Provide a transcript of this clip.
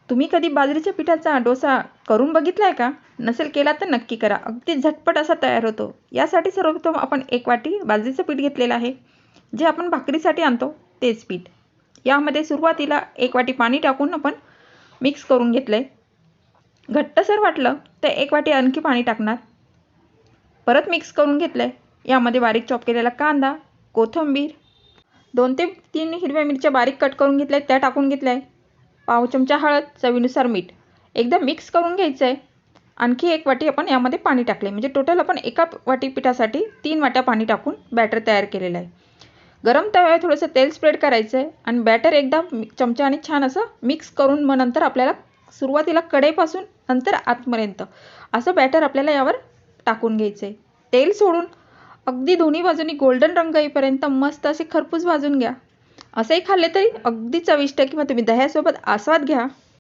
तुम्ही कधी बाजरीच्या पिठाचा डोसा करून बघितलाय का? नसेल केला तर नक्की करा. अगदी झटपट असा तयार होतो. यासाठी सर्वप्रथम आपण 1 वाटी बाजरीचं पीठ घेतलेलं आहे. जे आपण भाकरीसाठी आणतो तेच पीठ. यामध्ये सुरुवातीला 1 वाटी पाणी टाकून आपण मिक्स करून घेतलंय. घट्टसर वाटलं तर 1 वाटी आणखी पाणी टाकणार. परत मिक्स करून घेतलंय. यामध्ये बारीक चॉप केलेला कांदा, कोथिंबीर, 2 ते 3 हिरव्या मिरच्या बारीक कट करून घेतल्या त्या टाकून घेतल्या. पाव चमचा हळद, चवीनुसार मीठ. एकदा मिक्स करून घ्यायचं आहे. आणखी 1 वाटी आपण यामध्ये पाणी टाकले. म्हणजे टोटल आपण 1 वाटी पिठासाठी 3 वाट्या पाणी टाकून बॅटर तयार केलेलं आहे. गरम तव्यावर थोडंसं तेल स्प्रेड करायचं आहे आणि बॅटर एकदा चमच्याने छान असं मिक्स करून मग नंतर आपल्याला सुरुवातीला कढईपासून नंतर आतपर्यंत असं बॅटर आपल्याला यावर टाकून घ्यायचं आहे. तेल सोडून अगदी दोन्ही बाजूनी गोल्डन रंग येईपर्यंत मस्त असे खरपूस भाजून घ्या. असंही खाल्ले तरी अगदी चविष्ट किंवा तुम्ही दह्यासोबत आस्वाद घ्या.